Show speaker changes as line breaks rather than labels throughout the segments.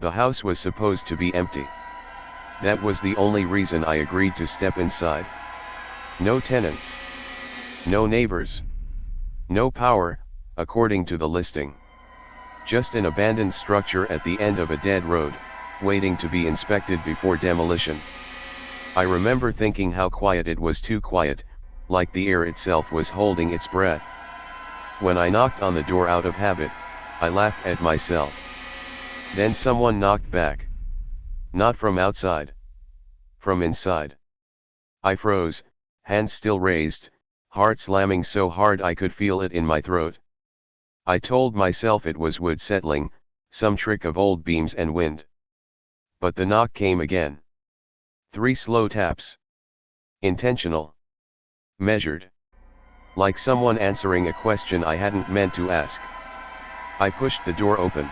The house was supposed to be empty. That was the only reason I agreed to step inside. No tenants. No neighbors. No power, according to the listing. Just an abandoned structure at the end of a dead road, waiting to be inspected before demolition. I remember thinking how quiet it was, too quiet, like the air itself was holding its breath. When I knocked on the door out of habit, I laughed at myself. Then someone knocked back. Not from outside. From inside. I froze, hands still raised, heart slamming so hard I could feel it in my throat. I told myself it was wood settling, some trick of old beams and wind. But the knock came again. 3 slow taps. Intentional. Measured. Like someone answering a question I hadn't meant to ask. I pushed the door open.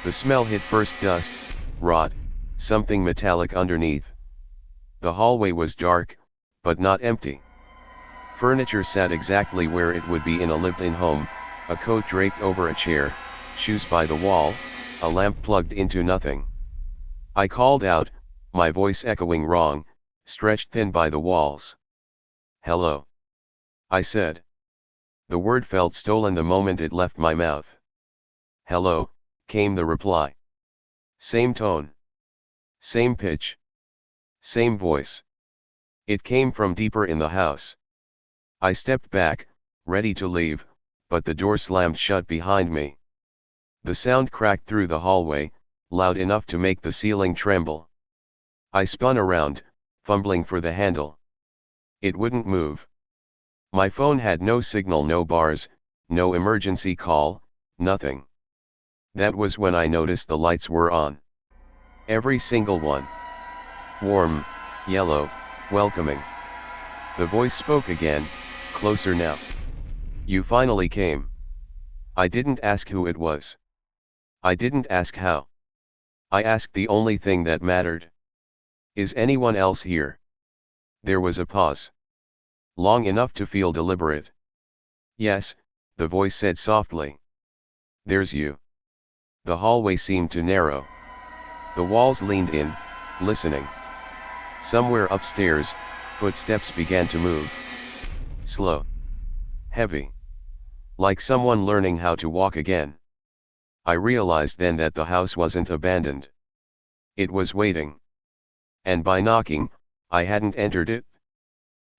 The smell hit first: dust, rot, something metallic underneath. The hallway was dark, but not empty. Furniture sat exactly where it would be in a lived-in home, a coat draped over a chair, shoes by the wall, a lamp plugged into nothing. I called out, my voice echoing wrong, stretched thin by the walls. "Hello," I said. The word felt stolen the moment it left my mouth. "Hello," came the reply. Same tone. Same pitch. Same voice. It came from deeper in the house. I stepped back, ready to leave, but the door slammed shut behind me. The sound cracked through the hallway, loud enough to make the ceiling tremble. I spun around, fumbling for the handle. It wouldn't move. My phone had no signal, no bars, no emergency call, nothing. That was when I noticed the lights were on. Every single one. Warm, yellow, welcoming. The voice spoke again, closer now. "You finally came." I didn't ask who it was. I didn't ask how. I asked the only thing that mattered. "Is anyone else here?" There was a pause. Long enough to feel deliberate. "Yes," the voice said softly. "There's you." The hallway seemed to narrow. The walls leaned in, listening. Somewhere upstairs, footsteps began to move. Slow. Heavy. Like someone learning how to walk again. I realized then that the house wasn't abandoned. It was waiting. And by knocking, I hadn't entered it.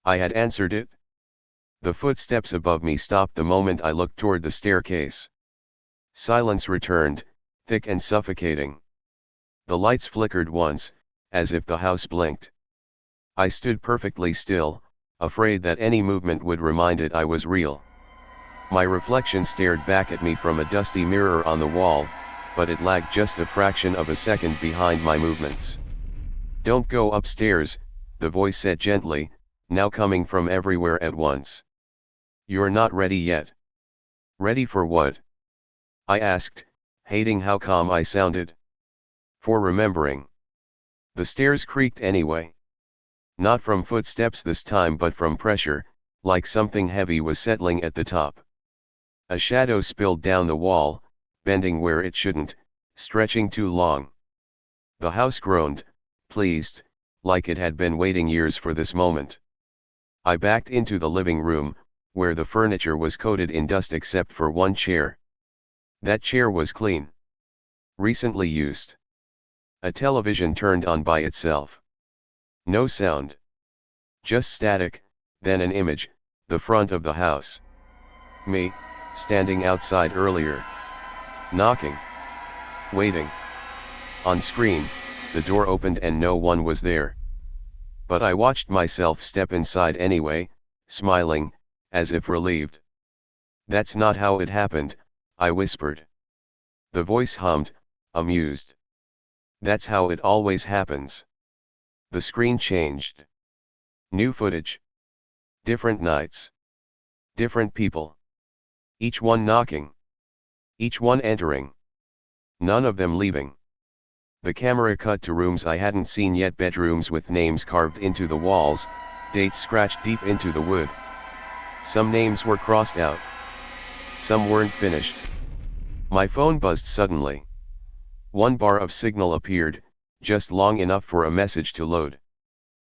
I had answered it. The footsteps above me stopped the moment I looked toward the staircase. Silence returned, thick and suffocating. The lights flickered once, as if the house blinked. I stood perfectly still, afraid that any movement would remind it I was real. My reflection stared back at me from a dusty mirror on the wall, but it lagged just a fraction of a second behind my movements. "Don't go upstairs," the voice said gently, now coming from everywhere at once. "You're not ready yet." "Ready for what?" I asked, hating how calm I sounded. "For remembering." The stairs creaked anyway. Not from footsteps this time, but from pressure, like something heavy was settling at the top. A shadow spilled down the wall, bending where it shouldn't, stretching too long. The house groaned, pleased, like it had been waiting years for this moment. I backed into the living room, where the furniture was coated in dust except for one chair. That chair was clean. Recently used. A television turned on by itself. No sound. Just static, then an image, the front of the house. Me, standing outside earlier. Knocking. Waiting. On screen, the door opened and no one was there. But I watched myself step inside anyway, smiling, as if relieved. "That's not how it happened," I whispered. The voice hummed, amused. "That's how it always happens." The screen changed. New footage. Different nights. Different people. Each one knocking. Each one entering. None of them leaving. The camera cut to rooms I hadn't seen yet, bedrooms with names carved into the walls, dates scratched deep into the wood. Some names were crossed out. Some weren't finished. My phone buzzed suddenly. One bar of signal appeared, just long enough for a message to load.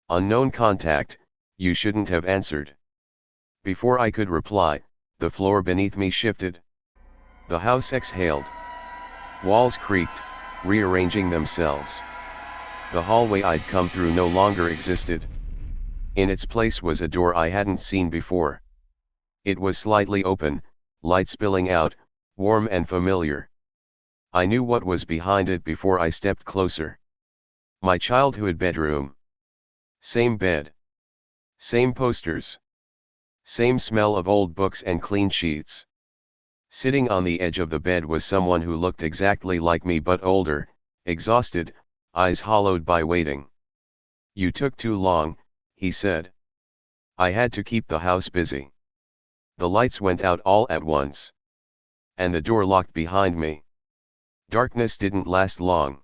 Unknown contact, you shouldn't have answered. Before I could reply, the floor beneath me shifted. The house exhaled. Walls creaked, rearranging themselves. The hallway I'd come through no longer existed. In its place was a door I hadn't seen before. It was slightly open, light spilling out, warm and familiar. I knew what was behind it before I stepped closer. My childhood bedroom. Same bed. Same posters. Same smell of old books and clean sheets. Sitting on the edge of the bed was someone who looked exactly like me but older, exhausted, eyes hollowed by waiting. "You took too long," he said. "I had to keep the house busy." The lights went out all at once. And the door locked behind me. Darkness didn't last long.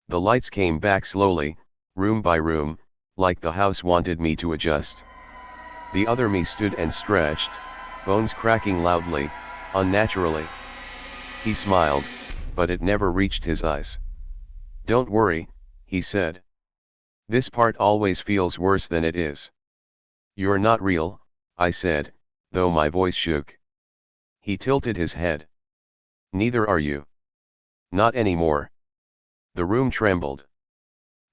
The lights came back slowly, room by room, like the house wanted me to adjust. The other me stood and stretched, bones cracking loudly, unnaturally. He smiled, but it never reached his eyes. "Don't worry," he said. "This part always feels worse than it is." "You're not real," I said, though my voice shook. He tilted his head. "Neither are you. Not anymore." The room trembled.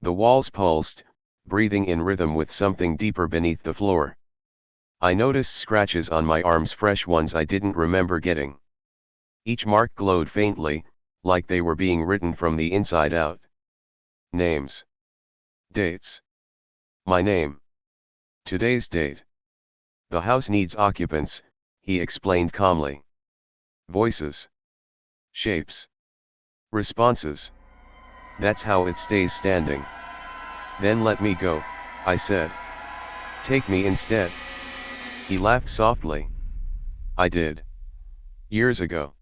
The walls pulsed, breathing in rhythm with something deeper beneath the floor. I noticed scratches on my arms, fresh ones I didn't remember getting. Each mark glowed faintly, like they were being written from the inside out. Names. Dates. My name. Today's date. "The house needs occupants," he explained calmly. Voices. Shapes. Responses. That's how it stays standing. "Then let me go," I said. "Take me instead." He laughed softly. I did. Years ago.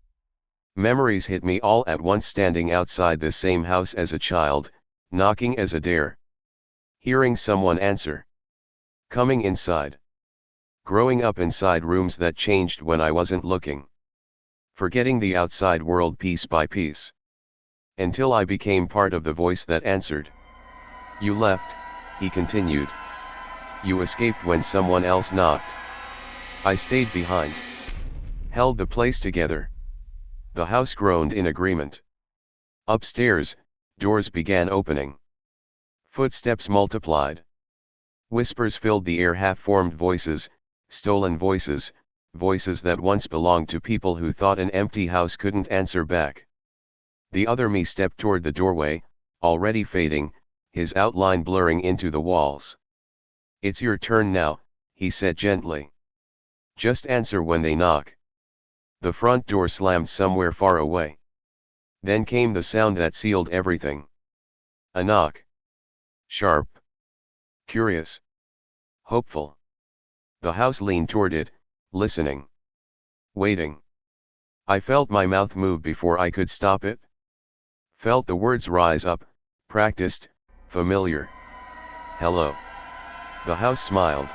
Memories hit me all at once, standing outside the same house as a child, knocking as a dare. Hearing someone answer. Coming inside. Growing up inside rooms that changed when I wasn't looking. Forgetting the outside world piece by piece. Until I became part of the voice that answered. "You left," he continued. "You escaped when someone else knocked. I stayed behind. Held the place together." The house groaned in agreement. Upstairs, doors began opening. Footsteps multiplied. Whispers filled the air, half-formed voices, stolen voices, voices that once belonged to people who thought an empty house couldn't answer back. The other me stepped toward the doorway, already fading, his outline blurring into the walls. "It's your turn now," he said gently. "Just answer when they knock." The front door slammed somewhere far away. Then came the sound that sealed everything. A knock. Sharp. Curious. Hopeful. The house leaned toward it, listening. Waiting. I felt my mouth move before I could stop it. Felt the words rise up, practiced, familiar. "Hello." The house smiled.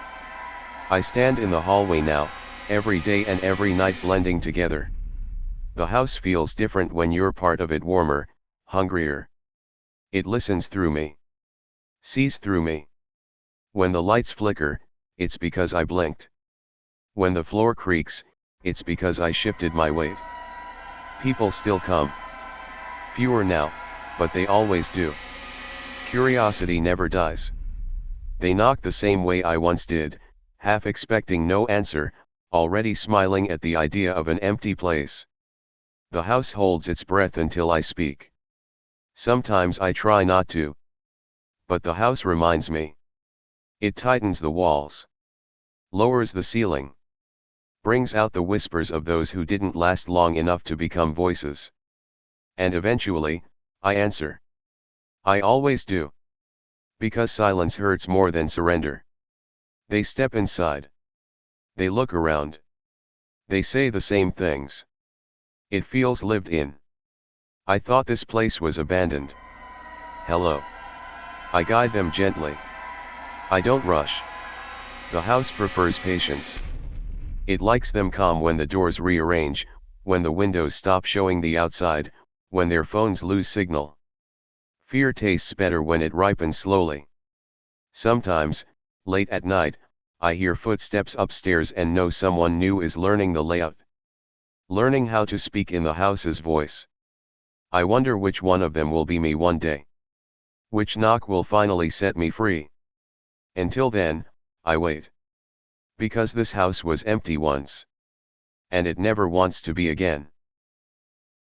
"I stand in the hallway now, every day and every night, blending together. The house feels different when you're part of it, warmer, hungrier. It listens through me. Sees through me. When the lights flicker, it's because I blinked. When the floor creaks, it's because I shifted my weight. People still come. Fewer now, but they always do. Curiosity never dies. They knock the same way I once did, half expecting no answer, already smiling at the idea of an empty place. The house holds its breath until I speak. Sometimes I try not to. But the house reminds me. It tightens the walls. Lowers the ceiling. Brings out the whispers of those who didn't last long enough to become voices. And eventually, I answer. I always do. Because silence hurts more than surrender. They step inside. They look around. They say the same things. It feels lived in. I thought this place was abandoned. Hello. I guide them gently. I don't rush. The house prefers patience. It likes them calm when the doors rearrange, when the windows stop showing the outside, when their phones lose signal. Fear tastes better when it ripens slowly. Sometimes, late at night, I hear footsteps upstairs and know someone new is learning the layout. Learning how to speak in the house's voice. I wonder which one of them will be me one day. Which knock will finally set me free. Until then, I wait. Because this house was empty once. And it never wants to be again.